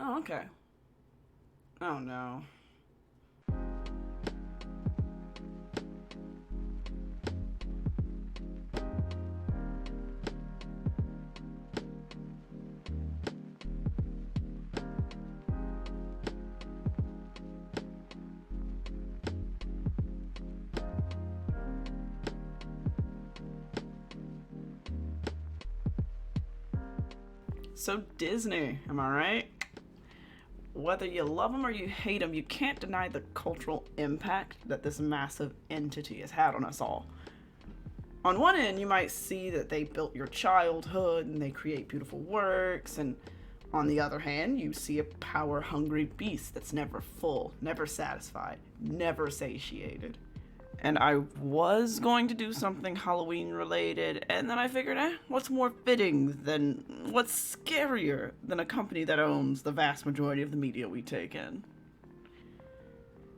Oh, okay. Oh no. So Disney, am I right? Whether you love them or you hate them, you can't deny the cultural impact that this massive entity has had on us all. On one end, you might see that they built your childhood and they create beautiful works, and on the other hand, you see a power hungry beast that's never full, never satisfied, never satiated. And I was going to do something Halloween related, and then I figured, what's more fitting than, what's scarier than a company that owns the vast majority of the media we take in?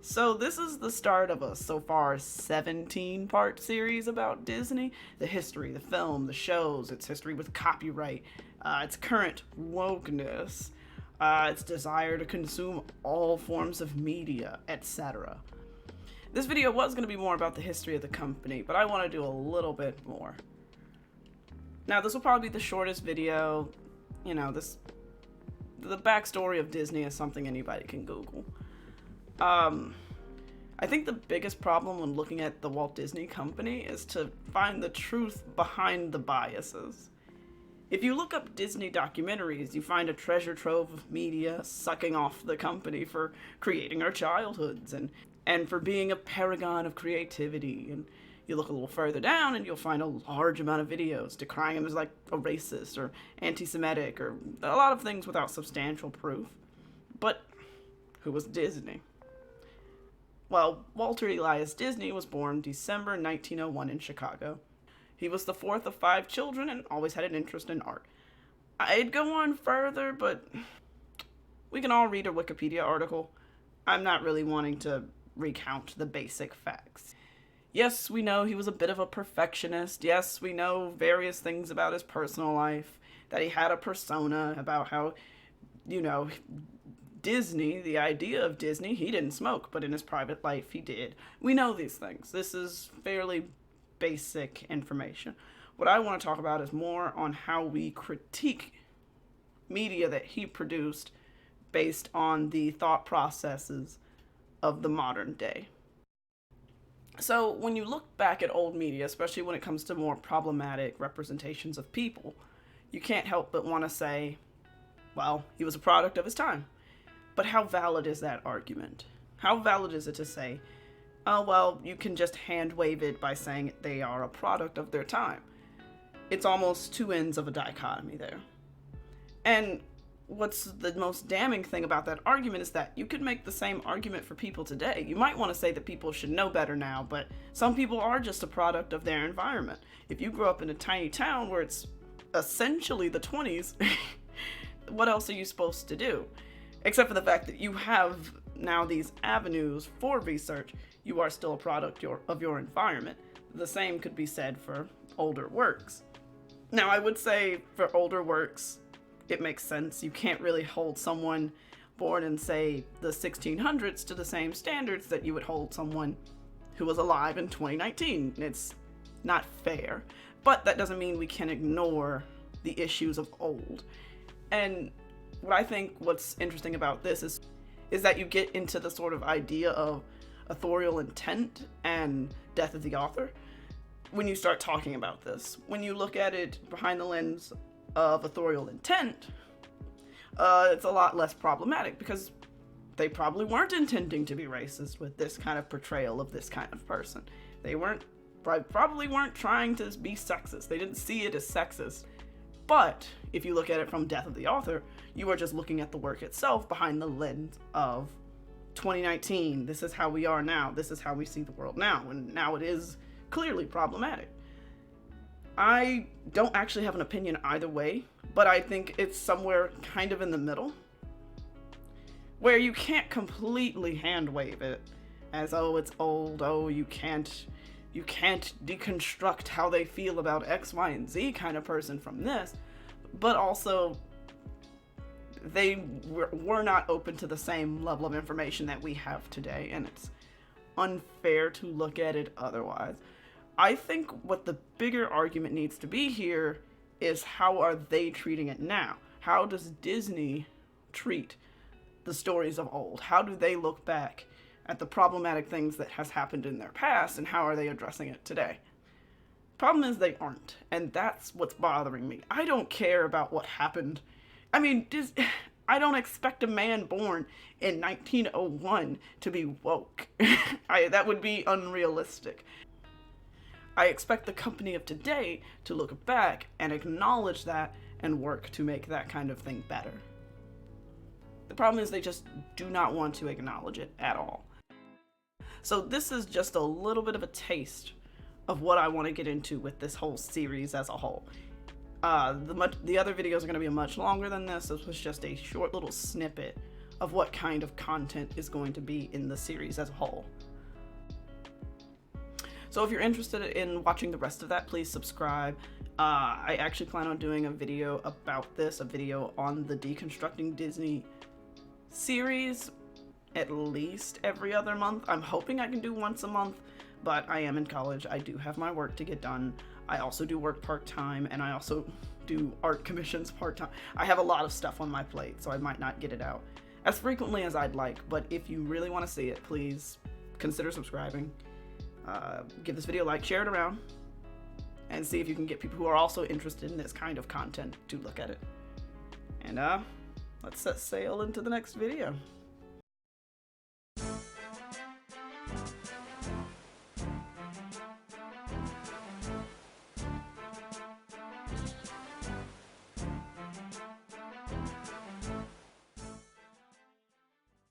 So this is the start of a so far 17-part series about Disney, the history, the film, the shows, its history with copyright, its current wokeness, its desire to consume all forms of media, etc. This video was going to be more about the history of the company, but I want to do a little bit more. Now, this will probably be the shortest video. You know, the backstory of Disney is something anybody can Google. I think the biggest problem when looking at the Walt Disney Company is to find the truth behind the biases. If you look up Disney documentaries, you find a treasure trove of media sucking off the company for creating our childhoods and for being a paragon of creativity. And you look a little further down and you'll find a large amount of videos decrying him as like a racist or anti-Semitic or a lot of things without substantial proof. But who was Disney? Well, Walter Elias Disney was born December 1901 in Chicago. He was the fourth of 5 children and always had an interest in art. I'd go on further, but we can all read a Wikipedia article. I'm not really wanting to recount the basic facts. Yes, we know he was a bit of a perfectionist. Yes, we know various things about his personal life, that he had a persona about how, Disney, the idea of Disney, he didn't smoke, but in his private life he did. We know these things. This is fairly basic information. What I want to talk about is more on how we critique media that he produced based on the thought processes of the modern day. So when you look back at old media, especially when it comes to more problematic representations of people, you can't help but want to say, well, he was a product of his time. But how valid is that argument? How valid is it to say, oh, well, you can just hand wave it by saying they are a product of their time? It's almost two ends of a dichotomy there. And what's the most damning thing about that argument is that you could make the same argument for people today. You might want to say that people should know better now, but some people are just a product of their environment. If you grew up in a tiny town where it's essentially the 20s, what else are you supposed to do? Except for the fact that you have now these avenues for research, you are still a product of your environment. The same could be said for older works. Now, I would say for older works, it makes sense. You can't really hold someone born in, say, the 1600s to the same standards that you would hold someone who was alive in 2019. It's not fair. But that doesn't mean we can ignore the issues of old. And what I think what's interesting about this is that you get into the sort of idea of authorial intent and death of the author when you start talking about this. When you look at it behind the lens of authorial intent, it's a lot less problematic because they probably weren't intending to be racist with this kind of portrayal of this kind of person. They probably weren't trying to be sexist. They didn't see it as sexist. But if you look at it from death of the author, you are just looking at the work itself behind the lens of 2019. This is how we are now. This is how we see the world now. And now it is clearly problematic. I don't actually have an opinion either way, but I think it's somewhere kind of in the middle, where you can't completely hand wave it as, oh, it's old, oh, you can't deconstruct how they feel about X, Y, and Z kind of person from this, but also they were not open to the same level of information that we have today, and it's unfair to look at it otherwise. I think what the bigger argument needs to be here is, how are they treating it now? How does Disney treat the stories of old? How do they look back at the problematic things that has happened in their past, and how are they addressing it today? Problem is, they aren't, and that's what's bothering me. I don't care about what happened. I mean, I don't expect a man born in 1901 to be woke. That would be unrealistic. I expect the company of today to look back and acknowledge that and work to make that kind of thing better. The problem is, they just do not want to acknowledge it at all. So this is just a little bit of a taste of what I want to get into with this whole series as a whole. The other videos are going to be much longer than this. This was just a short little snippet of what kind of content is going to be in the series as a whole. So if you're interested in watching the rest of that, please subscribe. I actually plan on doing a video about this, a video on the Deconstructing Disney series, at least every other month. I'm hoping I can do once a month, but I am in college. I do have my work to get done. I also do work part-time, and I also do art commissions part-time. I have a lot of stuff on my plate, so I might not get it out as frequently as I'd like, but if you really want to see it, please consider subscribing. Give this video a like, share it around, and see if you can get people who are also interested in this kind of content to look at it. And let's set sail into the next video.